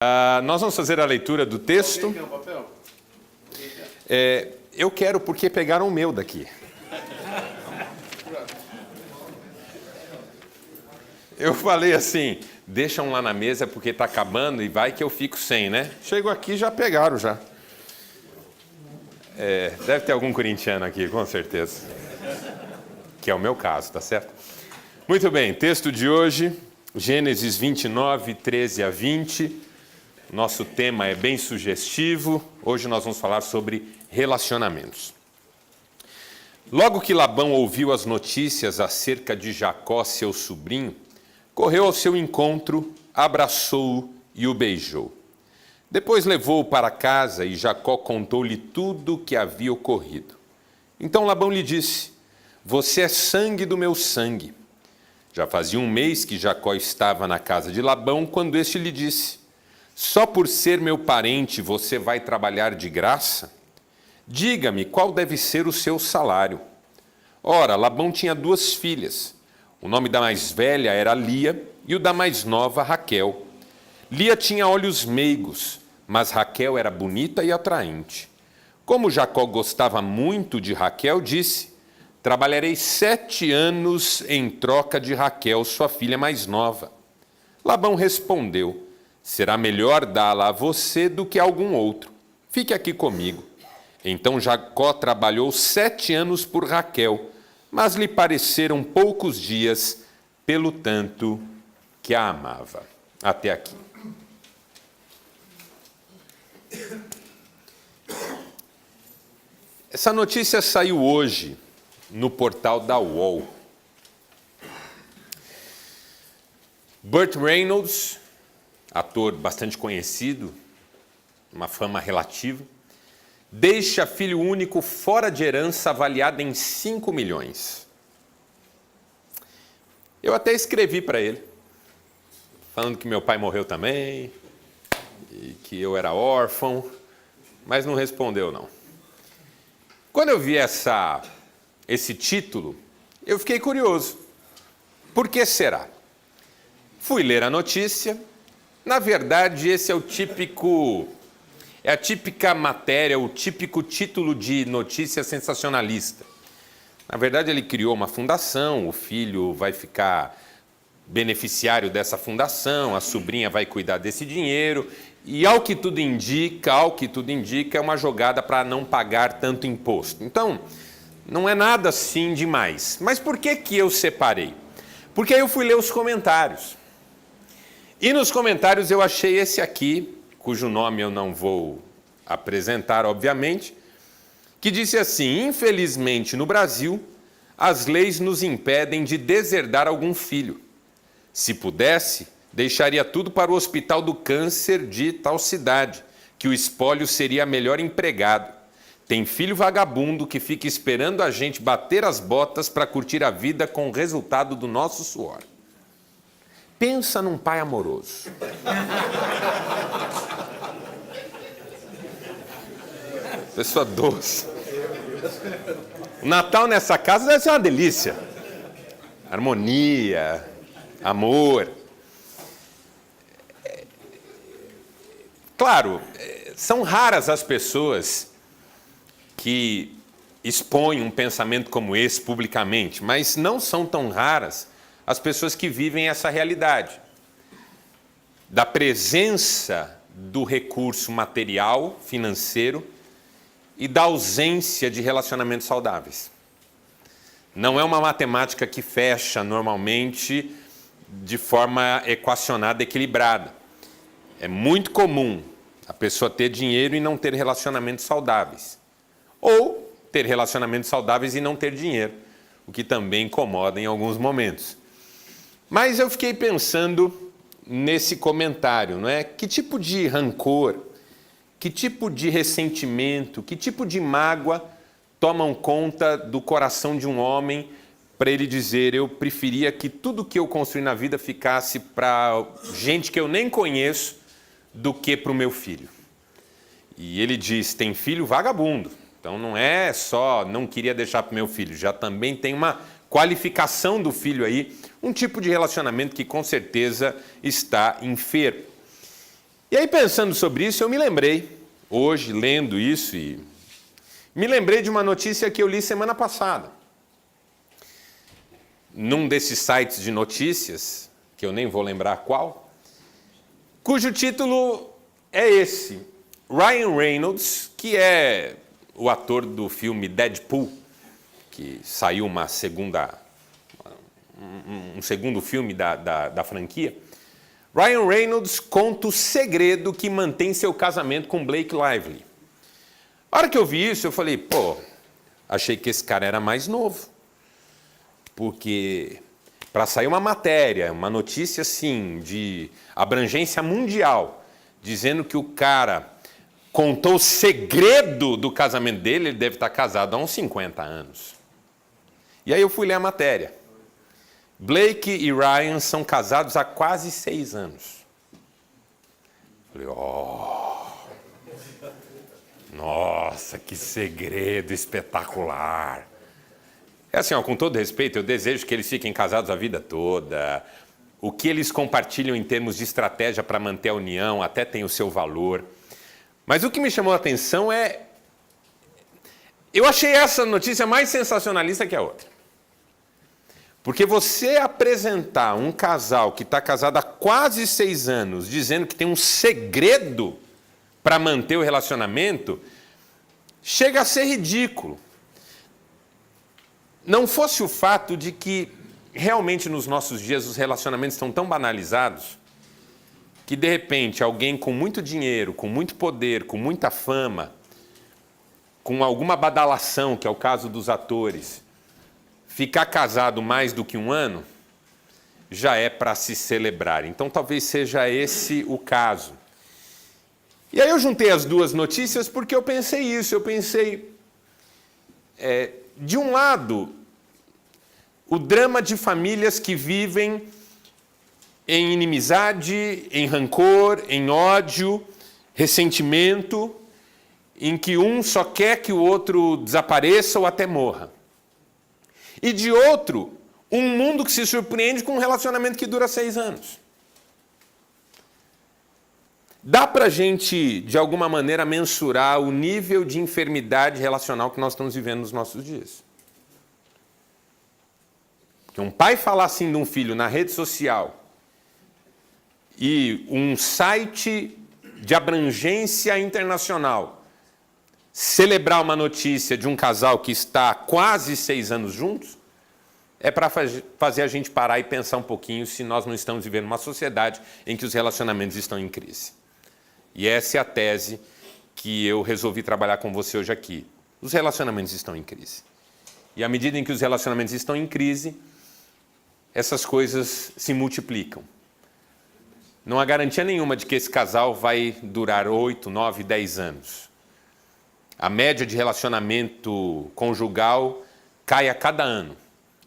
Nós vamos fazer a leitura do texto. Eu quero porque pegaram o meu daqui. Eu falei assim, deixam lá na mesa porque está acabando e vai que eu fico sem, né? Chego aqui já pegaram já. Deve ter algum corintiano aqui, com certeza. Que é o meu caso, tá certo? Muito bem, texto de hoje, Gênesis 29, 13 a 20. Nosso tema é bem sugestivo. Hoje nós vamos falar sobre relacionamentos. Logo que Labão ouviu as notícias acerca de Jacó, seu sobrinho, correu ao seu encontro, abraçou-o e o beijou. Depois levou-o para casa e Jacó contou-lhe tudo o que havia ocorrido. Então Labão lhe disse: "Você é sangue do meu sangue." Já fazia um mês que Jacó estava na casa de Labão quando este lhe disse: "Só por ser meu parente você vai trabalhar de graça? Diga-me qual deve ser o seu salário." Ora, Labão tinha 2 filhas. O nome da mais velha era Lia e o da mais nova, Raquel. Lia tinha olhos meigos, mas Raquel era bonita e atraente. Como Jacó gostava muito de Raquel, disse: "Trabalharei 7 anos em troca de Raquel, sua filha mais nova." Labão respondeu: "Será melhor dá-la a você do que a algum outro. Fique aqui comigo." Então Jacó trabalhou 7 anos por Raquel, mas lhe pareceram poucos dias, pelo tanto que a amava. Até aqui. Essa notícia saiu hoje no portal da UOL. Burt Reynolds, ator bastante conhecido, uma fama relativa, deixa filho único fora de herança avaliada em 5 milhões. Eu até escrevi para ele, falando que meu pai morreu também, e que eu era órfão, mas não respondeu não. Quando eu vi esse título, eu fiquei curioso. Por que será? Fui ler a notícia. Na verdade, esse é a típica matéria, o típico título de notícia sensacionalista. Na verdade, ele criou uma fundação, o filho vai ficar beneficiário dessa fundação, a sobrinha vai cuidar desse dinheiro, e ao que tudo indica, é uma jogada para não pagar tanto imposto. Então, não é nada assim demais. Mas por que eu separei? Porque aí eu fui ler os comentários. E nos comentários eu achei esse aqui, cujo nome eu não vou apresentar, obviamente, que disse assim: "Infelizmente, no Brasil, as leis nos impedem de deserdar algum filho. Se pudesse, deixaria tudo para o Hospital do Câncer de tal cidade, que o espólio seria melhor empregado. Tem filho vagabundo que fica esperando a gente bater as botas para curtir a vida com o resultado do nosso suor." Pensa num pai amoroso. Pessoa doce. O Natal nessa casa deve ser uma delícia. Harmonia, amor. Claro, são raras as pessoas que expõem um pensamento como esse publicamente, mas não são tão raras as pessoas que vivem essa realidade da presença do recurso material, financeiro, e da ausência de relacionamentos saudáveis. Não é uma matemática que fecha normalmente de forma equacionada, equilibrada. É muito comum a pessoa ter dinheiro e não ter relacionamentos saudáveis. Ou ter relacionamentos saudáveis e não ter dinheiro, o que também incomoda em alguns momentos. Mas eu fiquei pensando nesse comentário, não é? Que tipo de rancor, que tipo de ressentimento, que tipo de mágoa tomam conta do coração de um homem para ele dizer: "Eu preferia que tudo que eu construí na vida ficasse para gente que eu nem conheço do que para o meu filho." E ele diz: tem filho vagabundo. Então não é só não queria deixar para o meu filho, já também tem uma qualificação do filho aí, um tipo de relacionamento que com certeza está enfermo. E aí, pensando sobre isso, eu me lembrei, hoje, lendo isso, e me lembrei de uma notícia que eu li semana passada. Num desses sites de notícias, que eu nem vou lembrar qual, cujo título é esse: Ryan Reynolds, que é o ator do filme Deadpool, que saiu um segundo filme da franquia. Ryan Reynolds conta o segredo que mantém seu casamento com Blake Lively. A hora que eu vi isso, eu falei, achei que esse cara era mais novo. Porque para sair uma matéria, uma notícia assim, de abrangência mundial, dizendo que o cara contou o segredo do casamento dele, ele deve estar casado há uns 50 anos. E aí eu fui ler a matéria. Blake e Ryan são casados há quase 6 anos. Falei, nossa, que segredo espetacular. É assim, com todo respeito, eu desejo que eles fiquem casados a vida toda. O que eles compartilham em termos de estratégia para manter a união até tem o seu valor. Mas o que me chamou a atenção é... Eu achei essa notícia mais sensacionalista que a outra. Porque você apresentar um casal que está casado há quase 6 anos, dizendo que tem um segredo para manter o relacionamento, chega a ser ridículo. Não fosse o fato de que, realmente, nos nossos dias, os relacionamentos estão tão banalizados, que, de repente, alguém com muito dinheiro, com muito poder, com muita fama, com alguma badalação, que é o caso dos atores, ficar casado mais do que 1 ano, já é para se celebrar. Então, talvez seja esse o caso. E aí eu juntei as duas notícias porque eu pensei isso. Eu pensei, de um lado, o drama de famílias que vivem em inimizade, em rancor, em ódio, ressentimento, em que um só quer que o outro desapareça ou até morra. E de outro, um mundo que se surpreende com um relacionamento que dura 6 anos. Dá para a gente, de alguma maneira, mensurar o nível de enfermidade relacional que nós estamos vivendo nos nossos dias. Que um pai falar assim de um filho na rede social e um site de abrangência internacional celebrar uma notícia de um casal que está há quase 6 anos juntos, é para fazer a gente parar e pensar um pouquinho se nós não estamos vivendo uma sociedade em que os relacionamentos estão em crise. E essa é a tese que eu resolvi trabalhar com você hoje aqui. Os relacionamentos estão em crise. E à medida em que os relacionamentos estão em crise, essas coisas se multiplicam. Não há garantia nenhuma de que esse casal vai durar 8, 9, 10 anos. A média de relacionamento conjugal cai a cada ano.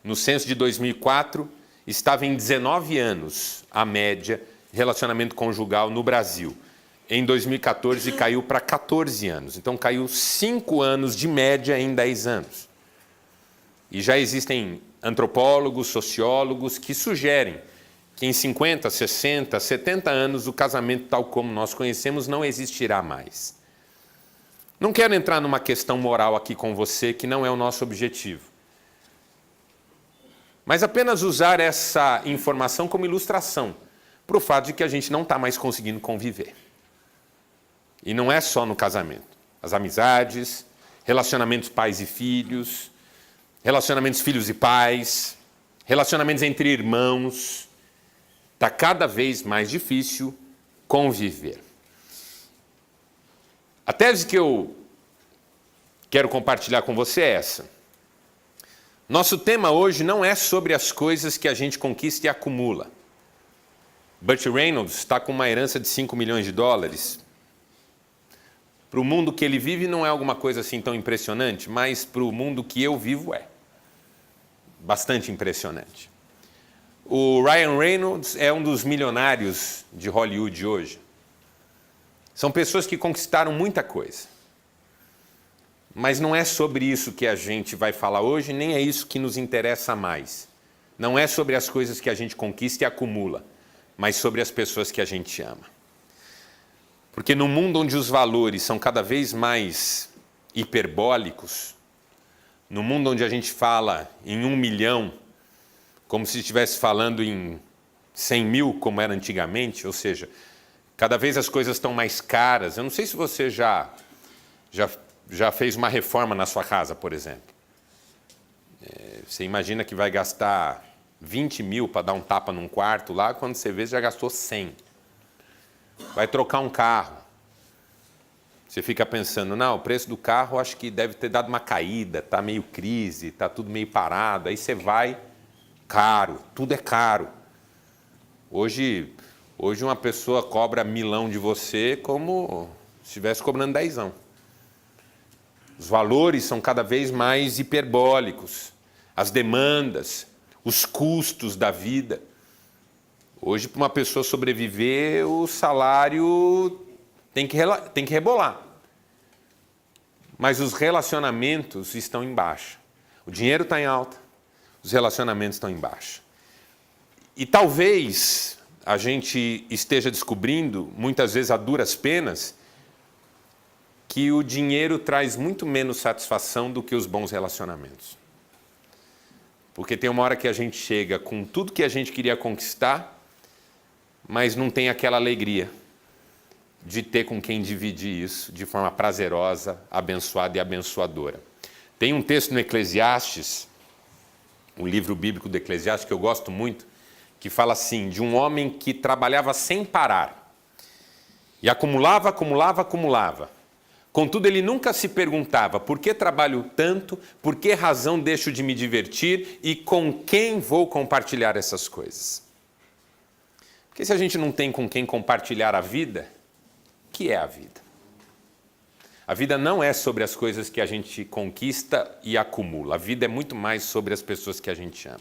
No censo de 2004, estava em 19 anos a média de relacionamento conjugal no Brasil. Em 2014, caiu para 14 anos. Então, caiu 5 anos de média em 10 anos. E já existem antropólogos, sociólogos que sugerem que em 50, 60, 70 anos o casamento tal como nós conhecemos não existirá mais. Não quero entrar numa questão moral aqui com você, que não é o nosso objetivo. Mas apenas usar essa informação como ilustração para o fato de que a gente não está mais conseguindo conviver. E não é só no casamento. As amizades, relacionamentos pais e filhos, relacionamentos filhos e pais, relacionamentos entre irmãos. Está cada vez mais difícil conviver. A tese que eu quero compartilhar com você é essa. Nosso tema hoje não é sobre as coisas que a gente conquista e acumula. Burt Reynolds está com uma herança de 5 milhões de dólares. Para o mundo que ele vive não é alguma coisa assim tão impressionante, mas para o mundo que eu vivo é. Bastante impressionante. O Ryan Reynolds é um dos milionários de Hollywood hoje. São pessoas que conquistaram muita coisa. Mas não é sobre isso que a gente vai falar hoje, nem é isso que nos interessa mais. Não é sobre as coisas que a gente conquista e acumula, mas sobre as pessoas que a gente ama. Porque no mundo onde os valores são cada vez mais hiperbólicos, no mundo onde a gente fala em 1 milhão, como se estivesse falando em 100 mil, como era antigamente, ou seja, cada vez as coisas estão mais caras. Eu não sei se você já fez uma reforma na sua casa, por exemplo. Você imagina que vai gastar 20 mil para dar um tapa num quarto lá, quando você vê, você já gastou 100. Vai trocar um carro. Você fica pensando, não, o preço do carro acho que deve ter dado uma caída, está meio crise, está tudo meio parado. Aí você vai, caro, tudo é caro. Hoje uma pessoa cobra 1.000.000 de você como se estivesse cobrando 10. Os valores são cada vez mais hiperbólicos. As demandas, os custos da vida. Hoje, para uma pessoa sobreviver, o salário tem que rebolar. Mas os relacionamentos estão em baixa. O dinheiro está em alta, os relacionamentos estão em baixa. E talvez a gente esteja descobrindo, muitas vezes a duras penas, que o dinheiro traz muito menos satisfação do que os bons relacionamentos. Porque tem uma hora que a gente chega com tudo que a gente queria conquistar, mas não tem aquela alegria de ter com quem dividir isso de forma prazerosa, abençoada e abençoadora. Tem um texto no Eclesiastes, um livro bíblico do Eclesiastes que eu gosto muito, que fala assim, de um homem que trabalhava sem parar e acumulava. Contudo, ele nunca se perguntava por que trabalho tanto, por que razão deixo de me divertir e com quem vou compartilhar essas coisas. Porque se a gente não tem com quem compartilhar a vida, o que é a vida? A vida não é sobre as coisas que a gente conquista e acumula. A vida é muito mais sobre as pessoas que a gente ama,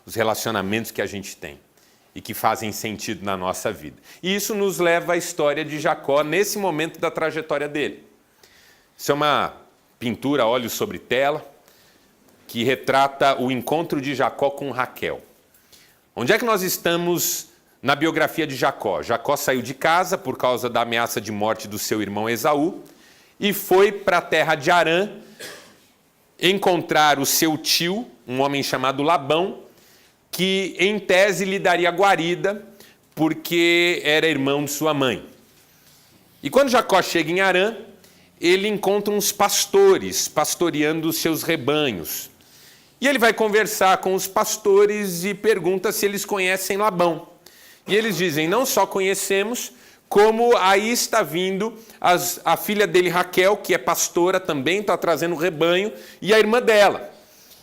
os relacionamentos que a gente tem e que fazem sentido na nossa vida. E isso nos leva à história de Jacó nesse momento da trajetória dele. Isso é uma pintura a óleo sobre tela que retrata o encontro de Jacó com Raquel. Onde é que nós estamos na biografia de Jacó? Jacó saiu de casa por causa da ameaça de morte do seu irmão Esaú e foi para a terra de Harã encontrar o seu tio, um homem chamado Labão, que em tese lhe daria guarida porque era irmão de sua mãe. E quando Jacó chega em Harã, ele encontra uns pastores pastoreando os seus rebanhos. E ele vai conversar com os pastores e pergunta se eles conhecem Labão. E eles dizem, não só conhecemos, como aí está vindo a filha dele, Raquel, que é pastora também, está trazendo o rebanho, e a irmã dela.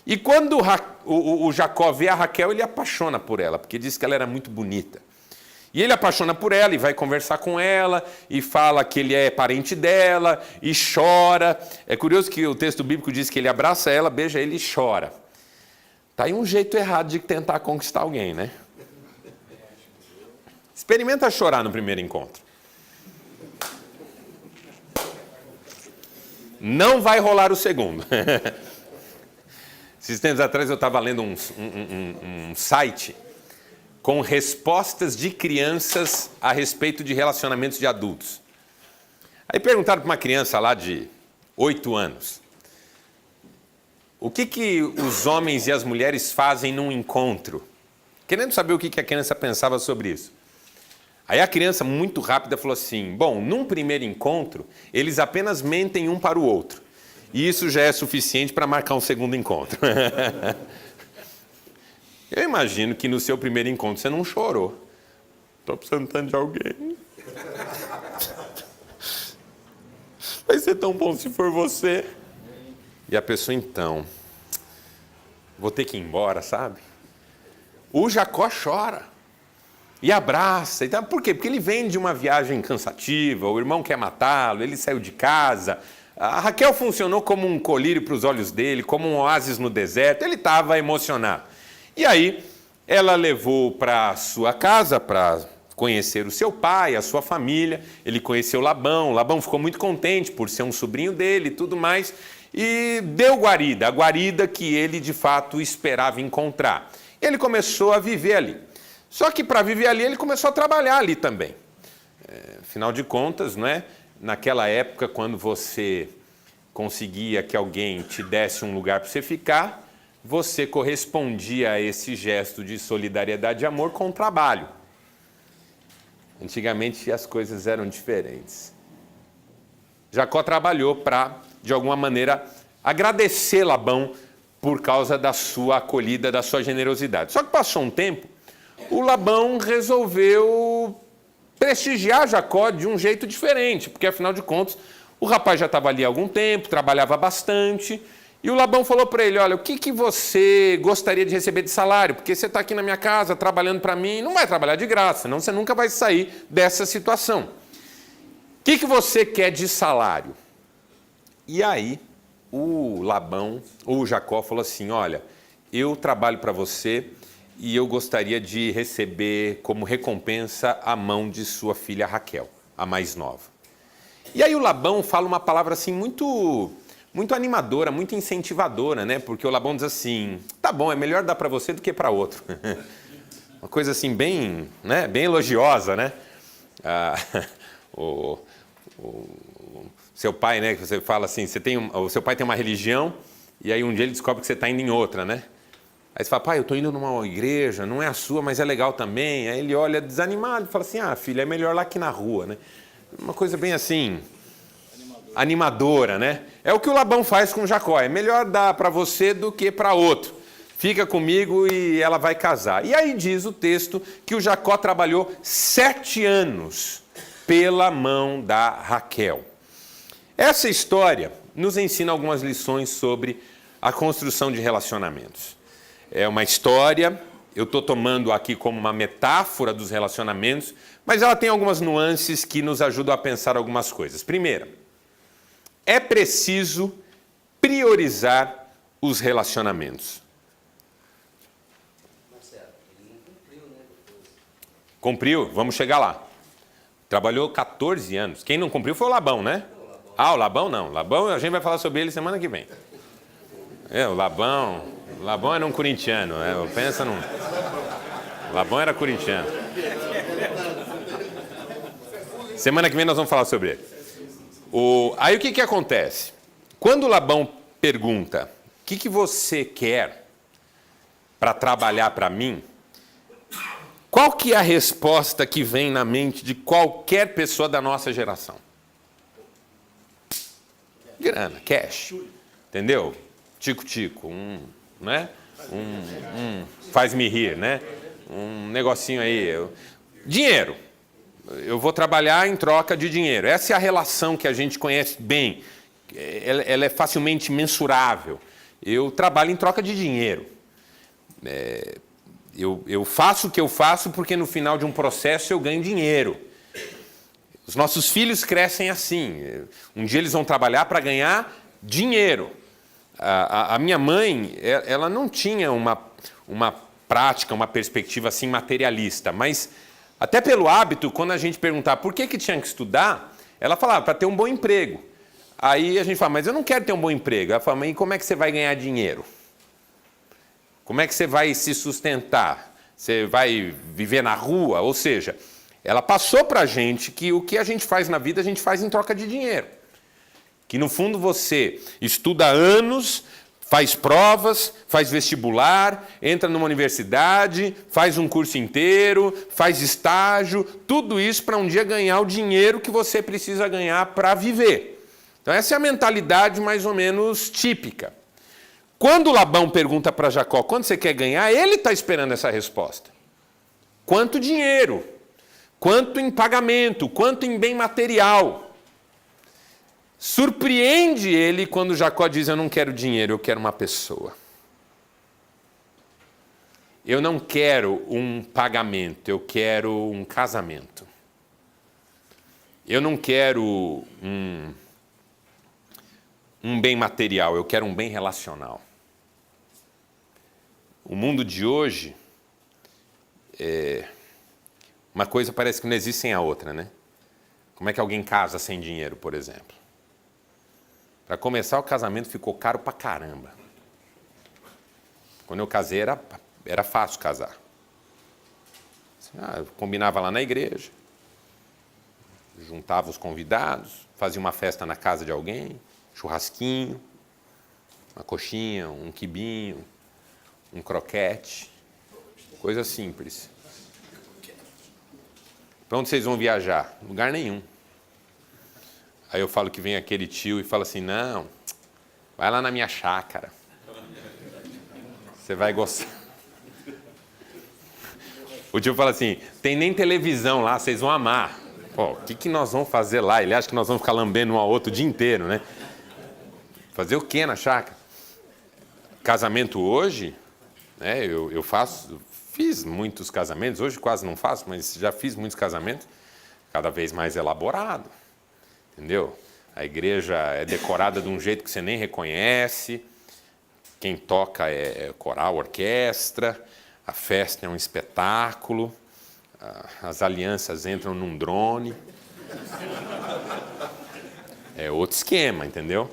E quando o Jacó vê a Raquel, ele apaixona por ela, porque diz que ela era muito bonita. E ele apaixona por ela e vai conversar com ela e fala que ele é parente dela e chora. É curioso que o texto bíblico diz que ele abraça ela, beija ele e chora. Está aí um jeito errado de tentar conquistar alguém, né? Experimenta chorar no primeiro encontro. Não vai rolar o segundo. Esses tempos atrás eu estava lendo um site com respostas de crianças a respeito de relacionamentos de adultos. Aí perguntaram para uma criança lá de 8 anos, o que os homens e as mulheres fazem num encontro? Querendo saber o que a criança pensava sobre isso. Aí a criança, muito rápida, falou assim, bom, num primeiro encontro, eles apenas mentem um para o outro. E isso já é suficiente para marcar um segundo encontro. Eu imagino que no seu primeiro encontro você não chorou. Estou precisando tanto de alguém. Vai ser tão bom se for você. E a pessoa, então, vou ter que ir embora, sabe? O Jacó chora e abraça. Então, por quê? Porque ele vem de uma viagem cansativa, o irmão quer matá-lo, ele saiu de casa. A Raquel funcionou como um colírio para os olhos dele, como um oásis no deserto. Ele estava emocionado. E aí, ela levou para sua casa para conhecer o seu pai, a sua família. Ele conheceu Labão. Labão ficou muito contente por ser um sobrinho dele e tudo mais. E deu guarida, a guarida que ele de fato esperava encontrar. Ele começou a viver ali. Só que para viver ali, ele começou a trabalhar ali também. Afinal de contas, não é? Naquela época, quando você conseguia que alguém te desse um lugar para você ficar, você correspondia a esse gesto de solidariedade e amor com o trabalho. Antigamente as coisas eram diferentes. Jacó trabalhou para, de alguma maneira, agradecer Labão por causa da sua acolhida, da sua generosidade. Só que passou um tempo, o Labão resolveu prestigiar Jacó de um jeito diferente, porque afinal de contas, o rapaz já estava ali há algum tempo, trabalhava bastante, e o Labão falou para ele, olha, o que você gostaria de receber de salário? Porque você está aqui na minha casa, trabalhando para mim, não vai trabalhar de graça, senão você nunca vai sair dessa situação. O que você quer de salário? E aí, o Jacó falou assim, olha, eu trabalho para você e eu gostaria de receber como recompensa a mão de sua filha Raquel, a mais nova. E aí o Labão fala uma palavra assim muito animadora, muito incentivadora, né? Porque o Labão diz assim, tá bom, é melhor dar para você do que para outro. Uma coisa assim bem, né? Bem elogiosa, né? O seu pai, né? Que você fala assim, o seu pai tem uma religião e aí um dia ele descobre que você está indo em outra, né? Aí você fala, pai, eu estou indo numa igreja, não é a sua, mas é legal também. Aí ele olha desanimado e fala assim, filho, é melhor lá aqui na rua, né? Uma coisa bem assim, animadora, né? É o que o Labão faz com Jacó, é melhor dar para você do que para outro. Fica comigo e ela vai casar. E aí diz o texto que o Jacó trabalhou 7 anos pela mão da Raquel. Essa história nos ensina algumas lições sobre a construção de relacionamentos. É uma história, eu estou tomando aqui como uma metáfora dos relacionamentos, mas ela tem algumas nuances que nos ajudam a pensar algumas coisas. Primeira, é preciso priorizar os relacionamentos. Marcelo, ele não cumpriu, né? Cumpriu, vamos chegar lá. Trabalhou 14 anos. Quem não cumpriu foi o Labão, né? O Labão não. O Labão, a gente vai falar sobre ele semana que vem. O Labão era um corintiano, pensa num... Labão era corintiano. Semana que vem nós vamos falar sobre ele. Aí o que acontece? Quando o Labão pergunta, o que você quer para trabalhar para mim? Qual que é a resposta que vem na mente de qualquer pessoa da nossa geração? Grana, cash. Entendeu? Tico-tico, né? Faz-me rir, né? Um negocinho aí. Dinheiro. Eu vou trabalhar em troca de dinheiro. Essa é a relação que a gente conhece bem. Ela é facilmente mensurável. Eu trabalho em troca de dinheiro. Eu faço o que eu faço porque no final de um processo eu ganho dinheiro. Os nossos filhos crescem assim. Um dia eles vão trabalhar para ganhar dinheiro. A minha mãe, ela não tinha uma prática, uma perspectiva assim materialista, mas até pelo hábito, quando a gente perguntar por que tinha que estudar, ela falava para ter um bom emprego. Aí a gente fala, mas eu não quero ter um bom emprego. Ela fala, mas e como é que você vai ganhar dinheiro? Como é que você vai se sustentar? Você vai viver na rua? Ou seja, ela passou para a gente que o que a gente faz na vida, a gente faz em troca de dinheiro. Que no fundo você estuda anos, faz provas, faz vestibular, entra numa universidade, faz um curso inteiro, faz estágio, tudo isso para um dia ganhar o dinheiro que você precisa ganhar para viver. Então essa é a mentalidade mais ou menos típica. Quando Labão pergunta para Jacó, quanto você quer ganhar, ele está esperando essa resposta. Quanto dinheiro? Quanto em pagamento? Quanto em bem material? Surpreende ele quando Jacó diz, eu não quero dinheiro, eu quero uma pessoa. Eu não quero um pagamento, eu quero um casamento. Eu não quero um bem material, eu quero um bem relacional. O mundo de hoje, uma coisa parece que não existe sem a outra, né? Como é que alguém casa sem dinheiro, por exemplo? Para começar, o casamento ficou caro pra caramba. Quando eu casei, era fácil casar. Eu combinava lá na igreja. juntava os convidados, fazia uma festa na casa de alguém, churrasquinho, uma coxinha, um quibinho, um croquete, coisa simples. Para onde vocês vão viajar? Lugar nenhum. Aí eu falo que vem aquele tio e fala assim, não, vai lá na minha chácara. Você vai gostar. O tio fala assim, tem nem televisão lá, vocês vão amar. Pô, o que nós vamos fazer lá? Ele acha que nós vamos ficar lambendo um ao outro o dia inteiro, né? Fazer o quê na chácara? Casamento hoje, né, fiz muitos casamentos, hoje quase não faço, mas já fiz muitos casamentos, cada vez mais elaborado, entendeu? A igreja é decorada de um jeito que você nem reconhece, quem toca é coral, orquestra, a festa é um espetáculo, as alianças entram num drone, é outro esquema, entendeu?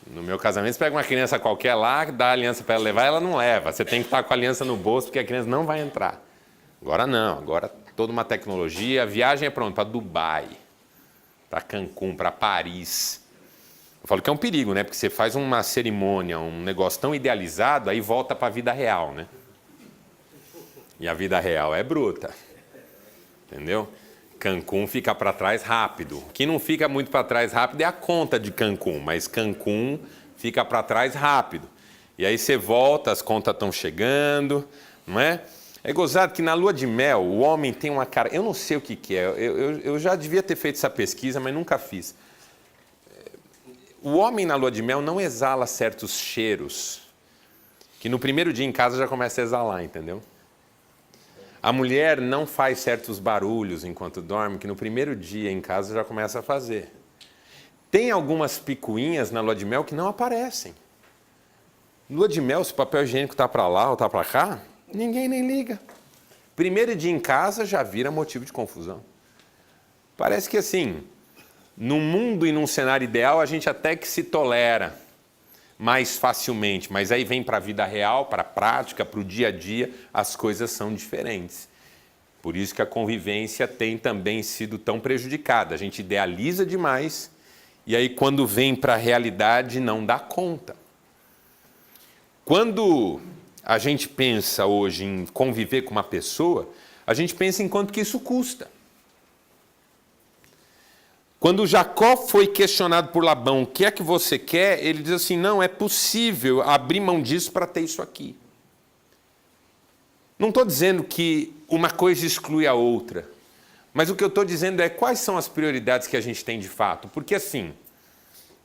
No meu casamento, você pega uma criança qualquer lá, dá a aliança para ela levar, ela não leva. Você tem que estar com a aliança no bolso, porque a criança não vai entrar. Agora não, agora toda uma tecnologia. A viagem é pronto para Dubai, para Cancún, para Paris. Eu falo que é um perigo, né? Porque você faz uma cerimônia, um negócio tão idealizado, aí volta para a vida real, né? E a vida real é bruta, entendeu? Cancún fica para trás rápido. O que não fica muito para trás rápido é a conta de Cancún, mas Cancún fica para trás rápido. E aí você volta, as contas estão chegando, não é? É gozado que na lua de mel o homem tem uma cara... Eu não sei o que é, eu já devia ter feito essa pesquisa, mas nunca fiz. O homem na lua de mel não exala certos cheiros, que no primeiro dia em casa já começa a exalar, entendeu? A mulher não faz certos barulhos enquanto dorme, que no primeiro dia em casa já começa a fazer. Tem algumas picuinhas na lua de mel que não aparecem. Lua de mel, se o papel higiênico está para lá ou está para cá, ninguém nem liga. Primeiro dia em casa já vira motivo de confusão. Parece que assim, num mundo e num cenário ideal, a gente até que se tolera mais facilmente, mas aí vem para a vida real, para a prática, para o dia a dia, as coisas são diferentes. Por isso que a convivência tem também sido tão prejudicada. A gente idealiza demais e aí quando vem para a realidade não dá conta. Quando a gente pensa hoje em conviver com uma pessoa, a gente pensa em quanto que isso custa. Quando Jacó foi questionado por Labão, o que é que você quer? Ele diz assim, não, é possível abrir mão disso para ter isso aqui. Não estou dizendo que uma coisa exclui a outra, mas o que eu estou dizendo é quais são as prioridades que a gente tem de fato. Porque assim,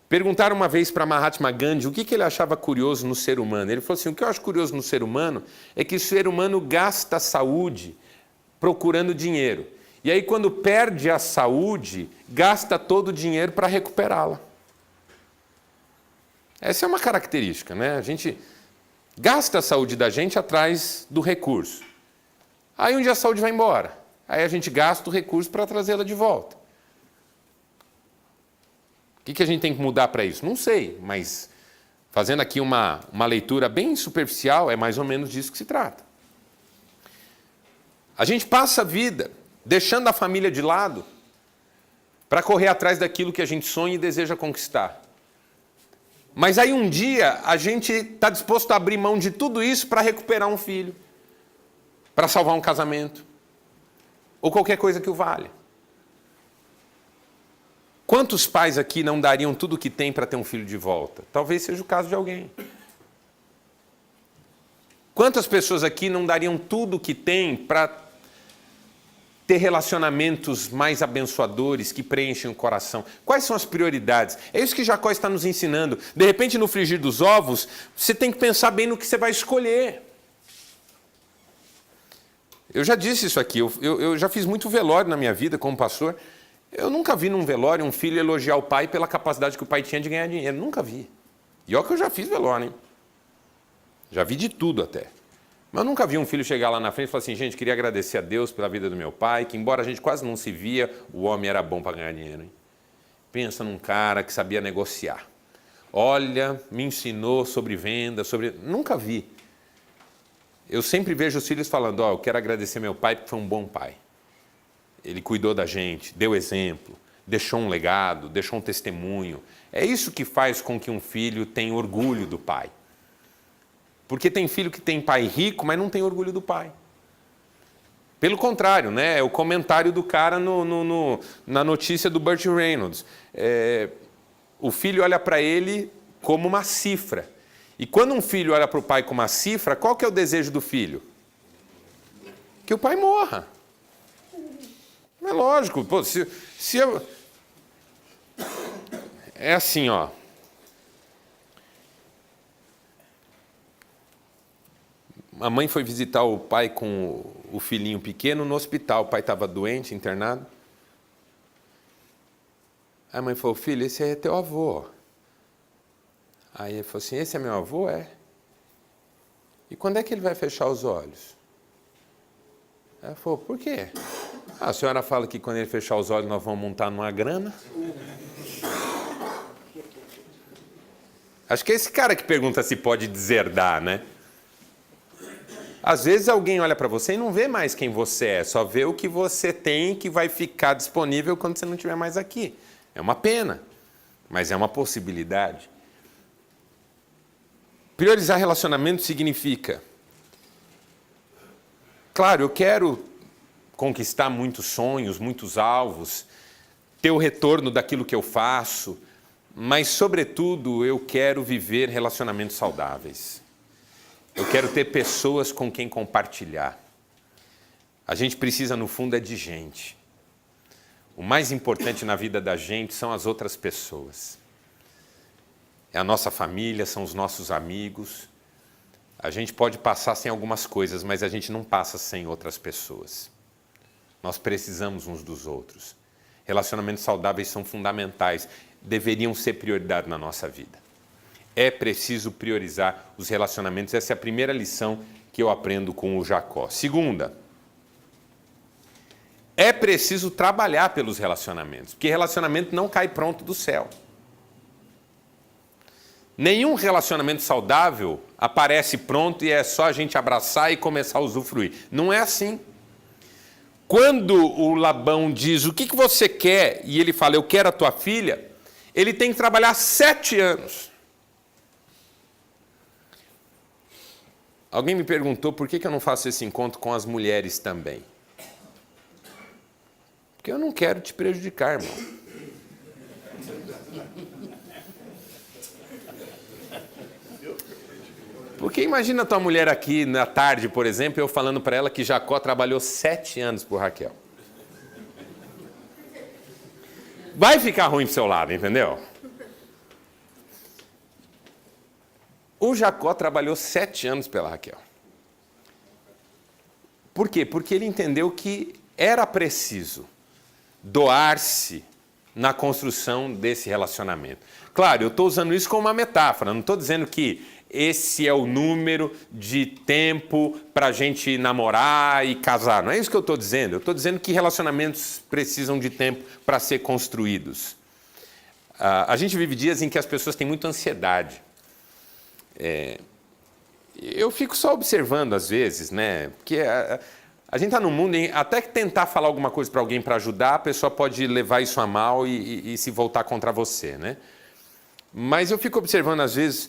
perguntaram uma vez para Mahatma Gandhi o que ele achava curioso no ser humano. Ele falou assim, o que eu acho curioso no ser humano é que o ser humano gasta a saúde procurando dinheiro. E aí, quando perde a saúde, gasta todo o dinheiro para recuperá-la. Essa é uma característica, né? A gente gasta a saúde da gente atrás do recurso. Aí um dia a saúde vai embora. Aí a gente gasta o recurso para trazê-la de volta. O que a gente tem que mudar para isso? Não sei, mas fazendo aqui uma leitura bem superficial, é mais ou menos disso que se trata. A gente passa a vida deixando a família de lado para correr atrás daquilo que a gente sonha e deseja conquistar. Mas aí um dia a gente está disposto a abrir mão de tudo isso para recuperar um filho, para salvar um casamento, ou qualquer coisa que o valha. Quantos pais aqui não dariam tudo o que tem para ter um filho de volta? Talvez seja o caso de alguém. Quantas pessoas aqui não dariam tudo o que tem para ter relacionamentos mais abençoadores, que preenchem o coração? Quais são as prioridades? É isso que Jacó está nos ensinando. De repente, no frigir dos ovos, você tem que pensar bem no que você vai escolher. Eu já disse isso aqui, eu já fiz muito velório na minha vida como pastor. Eu nunca vi num velório um filho elogiar o pai pela capacidade que o pai tinha de ganhar dinheiro. Nunca vi. E olha que eu já fiz velório, hein? Já vi de tudo até. Mas eu nunca vi um filho chegar lá na frente e falar assim, gente, queria agradecer a Deus pela vida do meu pai, que embora a gente quase não se via, o homem era bom para ganhar dinheiro. Hein? Pensa num cara que sabia negociar. Olha, me ensinou sobre venda, sobre... Nunca vi. Eu sempre vejo os filhos falando, eu quero agradecer meu pai porque foi um bom pai. Ele cuidou da gente, deu exemplo, deixou um legado, deixou um testemunho. É isso que faz com que um filho tenha orgulho do pai. Porque tem filho que tem pai rico, mas não tem orgulho do pai. Pelo contrário, né? É o comentário do cara na notícia do Burt Reynolds. O filho olha para ele como uma cifra. E quando um filho olha para o pai como uma cifra, qual que é o desejo do filho? Que o pai morra. É lógico. Pô, se eu... É assim, ó. A mãe foi visitar o pai com o filhinho pequeno no hospital. O pai estava doente, internado. Aí a mãe falou, filho, esse aí é teu avô. Aí ele falou assim, esse é meu avô? É. E quando é que ele vai fechar os olhos? Ela falou, por quê? A senhora fala que quando ele fechar os olhos nós vamos montar numa grana? Acho que é esse cara que pergunta se pode deserdar, né? Às vezes alguém olha para você e não vê mais quem você é, só vê o que você tem que vai ficar disponível quando você não estiver mais aqui. É uma pena, mas é uma possibilidade. Priorizar relacionamento significa... Claro, eu quero conquistar muitos sonhos, muitos alvos, ter o retorno daquilo que eu faço, mas, sobretudo, eu quero viver relacionamentos saudáveis. Eu quero ter pessoas com quem compartilhar. A gente precisa, no fundo, é de gente. O mais importante na vida da gente são as outras pessoas. É a nossa família, são os nossos amigos. A gente pode passar sem algumas coisas, mas a gente não passa sem outras pessoas. Nós precisamos uns dos outros. Relacionamentos saudáveis são fundamentais, deveriam ser prioridade na nossa vida. É preciso priorizar os relacionamentos. Essa é a primeira lição que eu aprendo com o Jacó. Segunda, é preciso trabalhar pelos relacionamentos, porque relacionamento não cai pronto do céu. Nenhum relacionamento saudável aparece pronto e é só a gente abraçar e começar a usufruir. Não é assim. Quando o Labão diz, o que você quer? E ele fala, eu quero a tua filha. Ele tem que trabalhar 7 anos. Alguém me perguntou por que eu não faço esse encontro com as mulheres também. Porque eu não quero te prejudicar, irmão. Porque imagina a tua mulher aqui na tarde, por exemplo, eu falando para ela que Jacó trabalhou 7 anos por Raquel. Vai ficar ruim pro seu lado, entendeu? O Jacó trabalhou 7 anos pela Raquel. Por quê? Porque ele entendeu que era preciso doar-se na construção desse relacionamento. Claro, eu estou usando isso como uma metáfora, não estou dizendo que esse é o número de tempo para a gente namorar e casar. Não é isso que eu estou dizendo. Eu estou dizendo que relacionamentos precisam de tempo para ser construídos. A gente vive dias em que as pessoas têm muita ansiedade. Eu fico só observando às vezes, né? Porque a gente está num mundo em até que tentar falar alguma coisa para alguém para ajudar, a pessoa pode levar isso a mal e se voltar contra você, né? Mas eu fico observando às vezes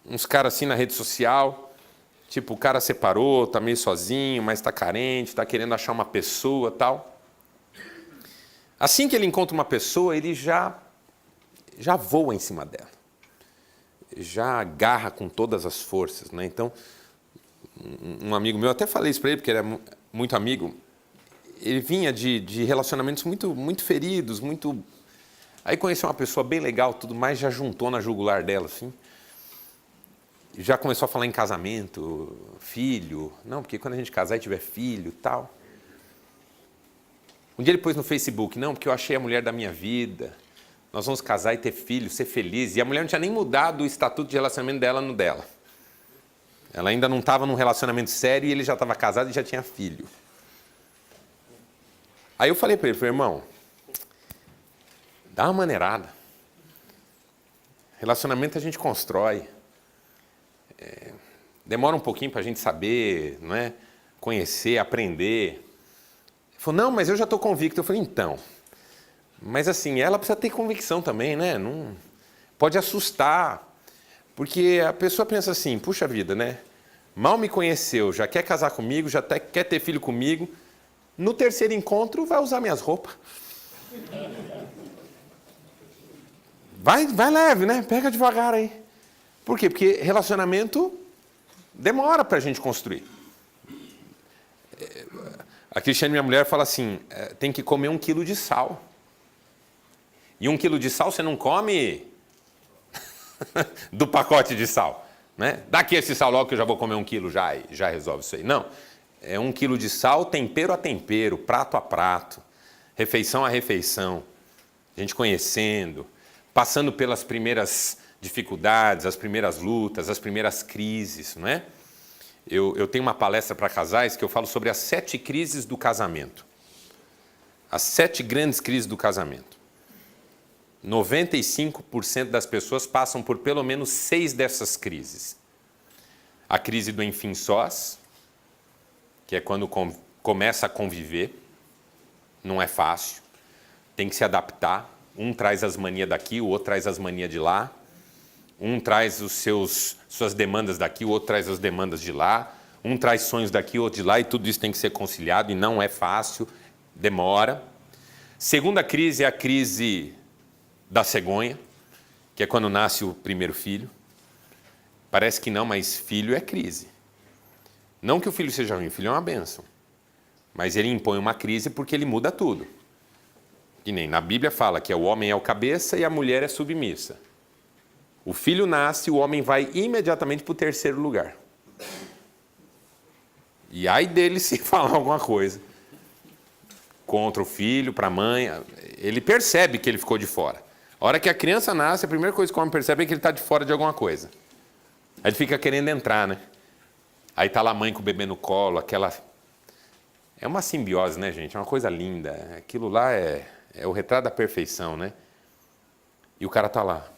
uns caras assim na rede social, tipo, o cara separou, tá meio sozinho, mas tá carente, tá querendo achar uma pessoa, tal. Assim que ele encontra uma pessoa, ele já voa em cima dela. Já agarra com todas as forças, né? Então, um amigo meu, até falei isso para ele, porque ele é muito amigo, ele vinha de relacionamentos muito, muito feridos, muito... Aí conheceu uma pessoa bem legal, tudo mais, já juntou na jugular dela, assim. Já começou a falar em casamento, filho. Não, porque quando a gente casar e tiver filho e tal. Um dia ele pôs no Facebook, não, porque eu achei a mulher da minha vida. Nós vamos casar e ter filho, ser feliz. E a mulher não tinha nem mudado o estatuto de relacionamento dela no dela. Ela ainda não estava num relacionamento sério e ele já estava casado e já tinha filho. Aí eu falei para ele, irmão, dá uma maneirada. Relacionamento a gente constrói. Demora um pouquinho para a gente saber, não é? Conhecer, aprender. falou, não, mas eu já estou convicto. Eu falei, então, mas assim, ela precisa ter convicção também, né? Não, pode assustar, porque a pessoa pensa assim, puxa vida, né? Mal me conheceu, já quer casar comigo, já quer ter filho comigo. No terceiro encontro, vai usar minhas roupas. Vai leve, né? Pega devagar aí. Por quê? Porque relacionamento demora para a gente construir. A Cristiane, minha mulher, fala assim, tem que comer 1 quilo de sal. E 1 quilo de sal você não come do pacote de sal. Né? Dá aqui esse sal logo que eu já vou comer 1 quilo já resolve isso aí. Não, é 1 quilo de sal, tempero a tempero, prato a prato, refeição a refeição. A gente conhecendo, passando pelas primeiras dificuldades, as primeiras lutas, as primeiras crises, não é? Eu tenho uma palestra para casais que eu falo sobre as 7 crises do casamento. As 7 grandes crises do casamento. 95% das pessoas passam por pelo menos 6 dessas crises. A crise do enfim sós, que é quando começa a conviver, não é fácil, tem que se adaptar. Um traz as manias daqui, o outro traz as manias de lá. Um traz suas demandas daqui, o outro traz as demandas de lá. Um traz sonhos daqui, o outro de lá, e tudo isso tem que ser conciliado, e não é fácil, demora. Segunda crise é a crise da cegonha, que é quando nasce o primeiro filho. Parece que não, mas filho é crise. Não que o filho seja ruim, o filho é uma bênção. Mas ele impõe uma crise porque ele muda tudo. Que nem na Bíblia fala que o homem é o cabeça e a mulher é submissa. O filho nasce, o homem vai imediatamente para o terceiro lugar. E ai dele se falar alguma coisa contra o filho, para a mãe, ele percebe que ele ficou de fora. A hora que a criança nasce, a primeira coisa que o homem percebe é que ele está de fora de alguma coisa. Aí ele fica querendo entrar, né? Aí está lá a mãe com o bebê no colo, aquela... É uma simbiose, né, gente? É uma coisa linda. Aquilo lá é o retrato da perfeição, né? E o cara está lá.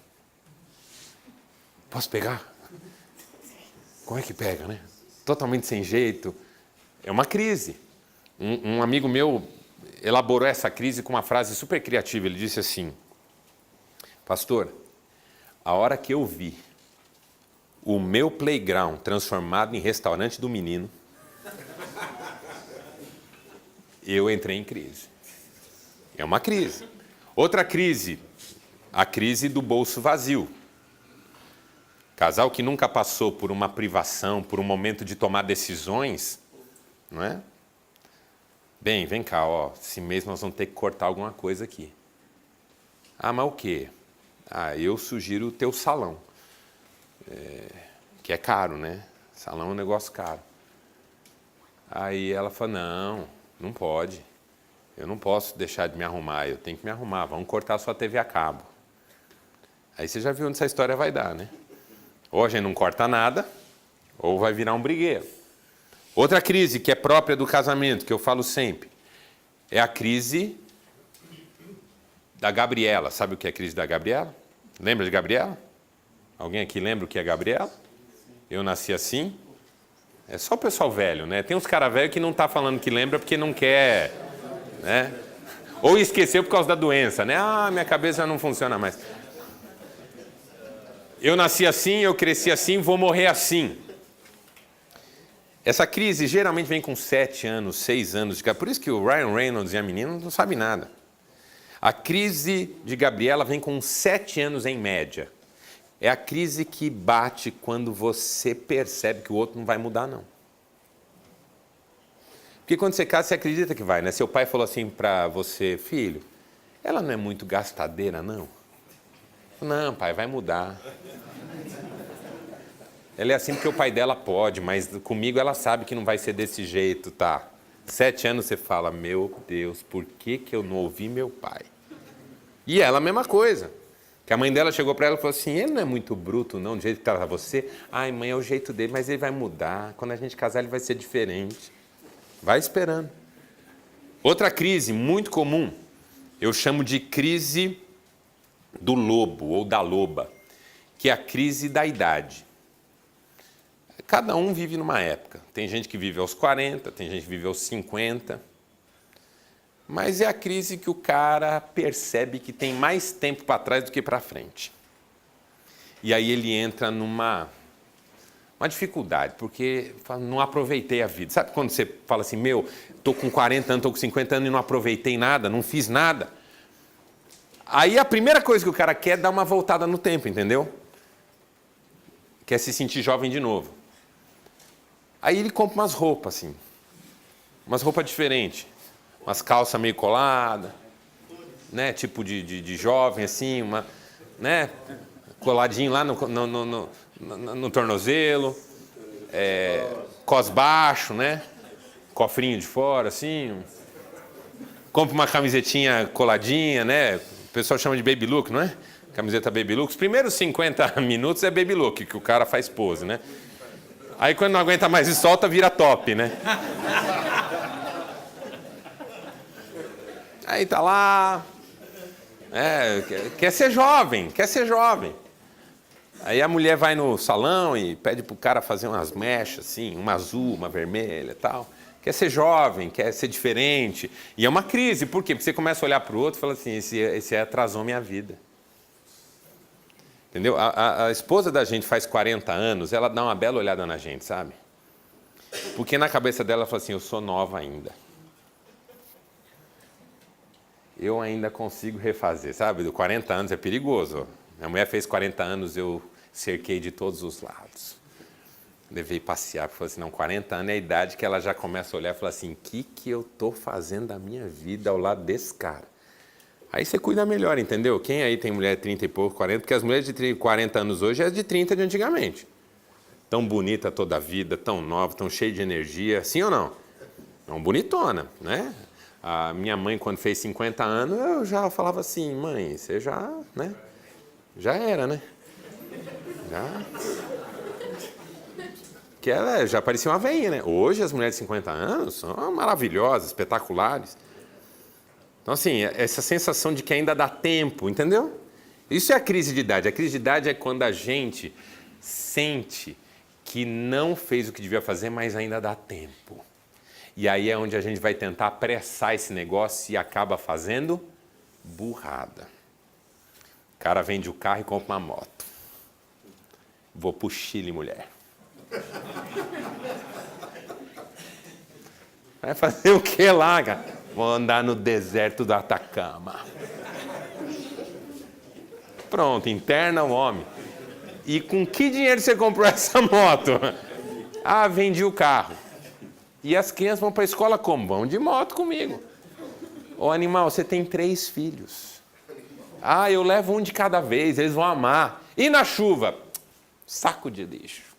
Posso pegar? Como é que pega, né? Totalmente sem jeito. É uma crise. Um amigo meu elaborou essa crise com uma frase super criativa. Ele disse assim, pastor, a hora que eu vi o meu playground transformado em restaurante do menino, eu entrei em crise. É uma crise. Outra crise, a crise do bolso vazio. Casal que nunca passou por uma privação, por um momento de tomar decisões, não é? Bem, vem cá, ó, esse mês nós vamos ter que cortar alguma coisa aqui. Ah, mas o quê? Ah, eu sugiro o teu salão. Que é caro, né? Salão é um negócio caro. Aí ela falou, não pode. Eu não posso deixar de me arrumar, eu tenho que me arrumar, vamos cortar a sua TV a cabo. Aí você já viu onde essa história vai dar, né? Ou a gente não corta nada, ou vai virar um brigueiro. Outra crise que é própria do casamento, que eu falo sempre, é a crise da Gabriela. Sabe o que é a crise da Gabriela? Lembra de Gabriela? Alguém aqui lembra o que é Gabriela? Eu nasci assim. É só o pessoal velho, né? Tem uns caras velhos que não tá falando que lembra porque não quer, né? Ou esqueceu por causa da doença, né? Ah, minha cabeça não funciona mais. Eu nasci assim, eu cresci assim, vou morrer assim. Essa crise geralmente vem com 7 anos, 6 anos. Por isso que o Ryan Reynolds e a menina não sabem nada. A crise de Gabriela vem com 7 anos em média. É a crise que bate quando você percebe que o outro não vai mudar, não. Porque quando você casa, você acredita que vai, né? Seu pai falou assim para você, filho, ela não é muito gastadeira, não? Não, pai, vai mudar. Ela é assim porque o pai dela pode, mas comigo ela sabe que não vai ser desse jeito, tá? 7 anos você fala, meu Deus, por que eu não ouvi meu pai? E ela a mesma coisa. Que a mãe dela chegou para ela e falou assim, ele não é muito bruto não, do jeito que trata você. Ai, mãe, é o jeito dele, mas ele vai mudar. Quando a gente casar, ele vai ser diferente. Vai esperando. Outra crise muito comum, eu chamo de crise do lobo ou da loba, que é a crise da idade. Cada um vive numa época. Tem gente que vive aos 40, tem gente que vive aos 50. Mas é a crise que o cara percebe que tem mais tempo para trás do que para frente. E aí ele entra numa dificuldade, porque não aproveitei a vida. Sabe quando você fala assim, estou com 40 anos, estou com 50 anos e não aproveitei nada, não fiz nada? Aí a primeira coisa que o cara quer é dar uma voltada no tempo, entendeu? Quer se sentir jovem de novo. Aí ele compra umas roupas assim, umas roupas diferentes, umas calças meio coladas, né? Tipo de jovem assim, né? Coladinho lá no tornozelo, cos baixo, né? Cofrinho de fora, assim. Compra uma camisetinha coladinha, né? O pessoal chama de baby look, não é? Camiseta baby look. Os primeiros 50 minutos é baby look, que o cara faz pose, né? Aí quando não aguenta mais e solta, vira top, né? Aí tá lá, quer ser jovem. Aí a mulher vai no salão e pede pro cara fazer umas mechas, assim, uma azul, uma vermelha e tal. Quer ser jovem, quer ser diferente. E é uma crise, por quê? Porque você começa a olhar pro outro e fala assim, esse atrasou minha vida. Entendeu? A esposa da gente faz 40 anos, ela dá uma bela olhada na gente, sabe? Porque na cabeça dela ela fala assim, eu sou nova ainda. Eu ainda consigo refazer, sabe? Do 40 anos é perigoso. Minha mulher fez 40 anos, eu cerquei de todos os lados. Levei passear, porque falei assim, não, 40 anos é a idade que ela já começa a olhar e fala assim, o que eu estou fazendo da minha vida ao lado desse cara? Aí você cuida melhor, entendeu? Quem aí tem mulher de 30 e pouco, 40? Porque as mulheres de 40 anos hoje é de 30 de antigamente. Tão bonita toda a vida, tão nova, tão cheia de energia, sim ou não? É bonitona, né? A minha mãe, quando fez 50 anos, eu já falava assim, mãe, você já, né? Já era, né? Que ela já parecia uma veinha, né? Hoje as mulheres de 50 anos são maravilhosas, espetaculares. Então, assim, essa sensação de que ainda dá tempo, entendeu? Isso é a crise de idade. A crise de idade é quando a gente sente que não fez o que devia fazer, mas ainda dá tempo. E aí é onde a gente vai tentar apressar esse negócio e acaba fazendo burrada. O cara vende o carro e compra uma moto. Vou pro Chile, mulher. Vai fazer o que lá, cara? Vou andar no deserto do Atacama. Pronto, interna o homem. E com que dinheiro você comprou essa moto? Ah, vendi o carro. E as crianças vão para a escola como? Vão de moto comigo. Ô animal, você tem 3 filhos. Ah, eu levo um de cada vez, eles vão amar. E na chuva? Saco de lixo.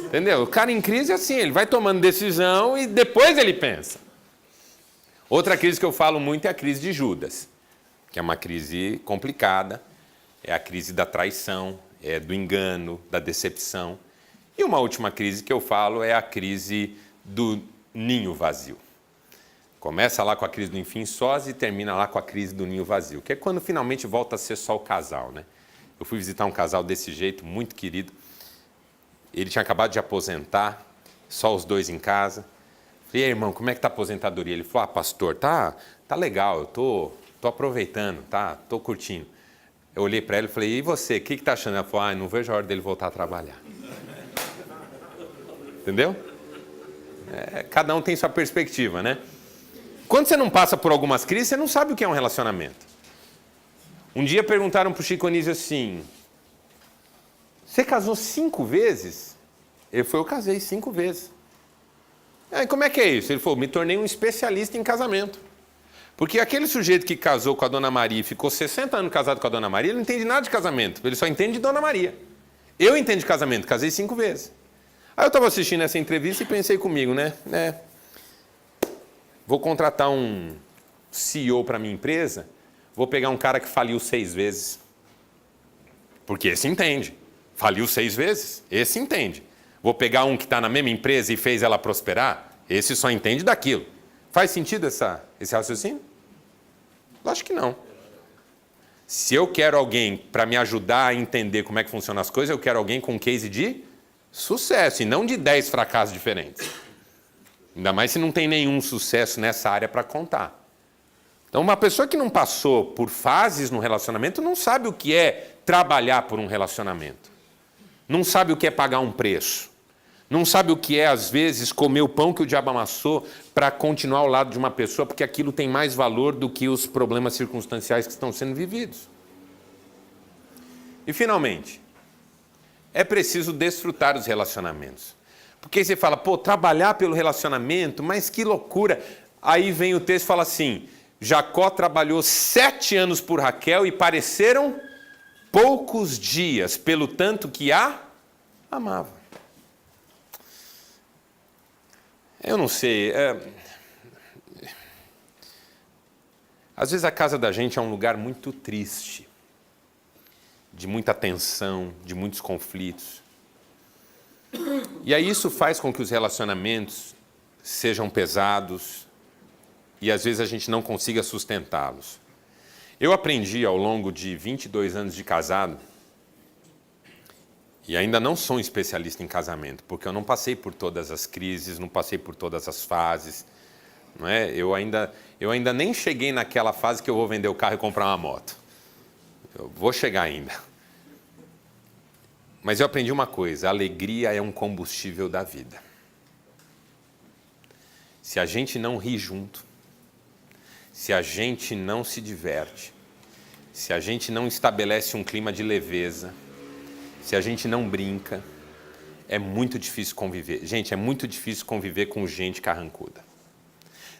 Entendeu? O cara em crise é assim, ele vai tomando decisão e depois ele pensa. Outra crise que eu falo muito é a crise de Judas, que é uma crise complicada, é a crise da traição, é do engano, da decepção. E uma última crise que eu falo é a crise do ninho vazio. Começa lá com a crise do enfim sós e termina lá com a crise do ninho vazio, que é quando finalmente volta a ser só o casal, né? Eu fui visitar um casal desse jeito, muito querido. Ele tinha acabado de aposentar, só os dois em casa. Falei, irmão, como é que tá a aposentadoria? Ele falou, pastor, tá legal, eu tô aproveitando, tô curtindo. Eu olhei para ele e falei, e você, o que tá achando? Ela falou, não vejo a hora dele voltar a trabalhar. Entendeu? Cada um tem sua perspectiva, né? Quando você não passa por algumas crises, você não sabe o que é um relacionamento. Um dia perguntaram para o Chico Anísio assim, você casou 5 vezes? Ele falou, eu casei 5 vezes. E como é que é isso? Ele falou, me tornei um especialista em casamento. Porque aquele sujeito que casou com a Dona Maria e ficou 60 anos casado com a Dona Maria, ele não entende nada de casamento, ele só entende de Dona Maria. Eu entendo de casamento, casei 5 vezes. Aí eu estava assistindo essa entrevista e pensei comigo, né? Vou contratar um CEO para minha empresa, vou pegar um cara que faliu 6 vezes. Porque esse entende. Faliu 6 vezes, esse entende. Vou pegar um que está na mesma empresa e fez ela prosperar, esse só entende daquilo. Faz sentido esse raciocínio? Acho que não. Se eu quero alguém para me ajudar a entender como é que funcionam as coisas, eu quero alguém com um case de sucesso e não de 10 fracassos diferentes. Ainda mais se não tem nenhum sucesso nessa área para contar. Então, uma pessoa que não passou por fases no relacionamento não sabe o que é trabalhar por um relacionamento. Não sabe o que é pagar um preço. Não sabe o que é, às vezes, comer o pão que o diabo amassou para continuar ao lado de uma pessoa, porque aquilo tem mais valor do que os problemas circunstanciais que estão sendo vividos. E, finalmente, é preciso desfrutar os relacionamentos. Porque você fala, trabalhar pelo relacionamento, mas que loucura. Aí vem o texto e fala assim, Jacó trabalhou 7 anos por Raquel e pareceram poucos dias, pelo tanto que a amava. Eu não sei, às vezes a casa da gente é um lugar muito triste, de muita tensão, de muitos conflitos. E aí isso faz com que os relacionamentos sejam pesados e às vezes a gente não consiga sustentá-los. Eu aprendi ao longo de 22 anos de casado, e ainda não sou um especialista em casamento, porque eu não passei por todas as crises, não passei por todas as fases. Não é? Eu ainda nem cheguei naquela fase que eu vou vender o carro e comprar uma moto. Eu vou chegar ainda. Mas eu aprendi uma coisa, a alegria é um combustível da vida. Se a gente não ri junto, se a gente não se diverte, se a gente não estabelece um clima de leveza, se a gente não brinca, é muito difícil conviver. Gente, é muito difícil conviver com gente carrancuda.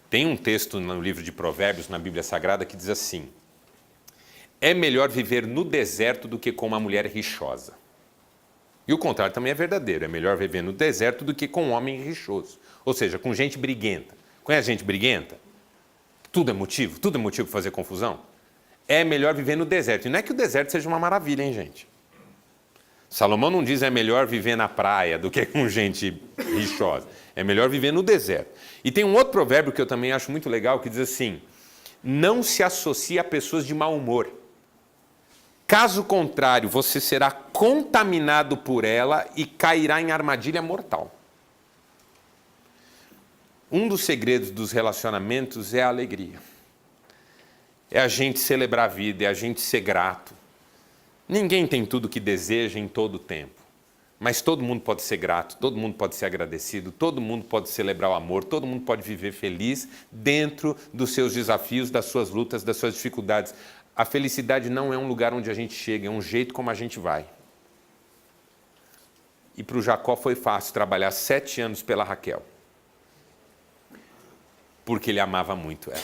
Tem um texto no livro de Provérbios, na Bíblia Sagrada, que diz assim, é melhor viver no deserto do que com uma mulher rixosa. E o contrário também é verdadeiro, é melhor viver no deserto do que com um homem rixoso. Ou seja, com gente briguenta. Conhece gente briguenta? Tudo é motivo para fazer confusão. É melhor viver no deserto. E não é que o deserto seja uma maravilha, hein, gente? Salomão não diz é melhor viver na praia do que com gente rixosa. É melhor viver no deserto. E tem um outro provérbio que eu também acho muito legal, que diz assim, não se associe a pessoas de mau humor. Caso contrário, você será contaminado por ela e cairá em armadilha mortal. Um dos segredos dos relacionamentos é a alegria. É a gente celebrar a vida, é a gente ser grato. Ninguém tem tudo o que deseja em todo o tempo, mas todo mundo pode ser grato, todo mundo pode ser agradecido, todo mundo pode celebrar o amor, todo mundo pode viver feliz dentro dos seus desafios, das suas lutas, das suas dificuldades. A felicidade não é um lugar onde a gente chega, é um jeito como a gente vai. E para o Jacó foi fácil trabalhar 7 anos pela Raquel, porque ele amava muito ela.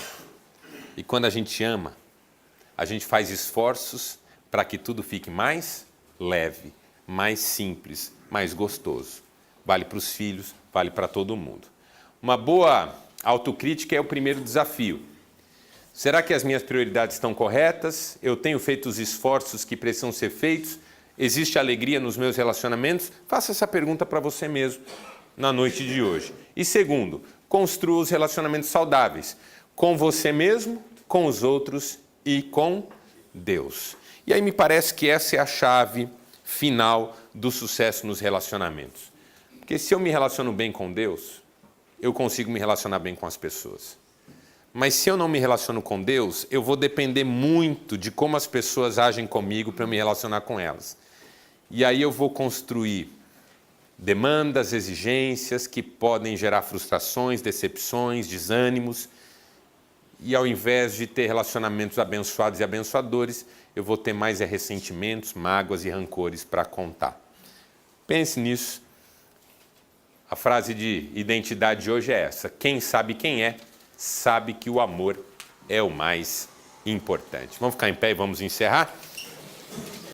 E quando a gente ama, a gente faz esforços para que tudo fique mais leve, mais simples, mais gostoso. Vale para os filhos, vale para todo mundo. Uma boa autocrítica é o primeiro desafio. Será que as minhas prioridades estão corretas? Eu tenho feito os esforços que precisam ser feitos? Existe alegria nos meus relacionamentos? Faça essa pergunta para você mesmo na noite de hoje. E segundo, construa os relacionamentos saudáveis com você mesmo, com os outros e com Deus. E aí me parece que essa é a chave final do sucesso nos relacionamentos. Porque se eu me relaciono bem com Deus, eu consigo me relacionar bem com as pessoas. Mas se eu não me relaciono com Deus, eu vou depender muito de como as pessoas agem comigo para eu me relacionar com elas. E aí eu vou construir demandas, exigências que podem gerar frustrações, decepções, desânimos. E ao invés de ter relacionamentos abençoados e abençoadores, eu vou ter mais ressentimentos, mágoas e rancores para contar. Pense nisso. A frase de identidade de hoje é essa. Quem sabe quem é, sabe que o amor é o mais importante. Vamos ficar em pé e vamos encerrar?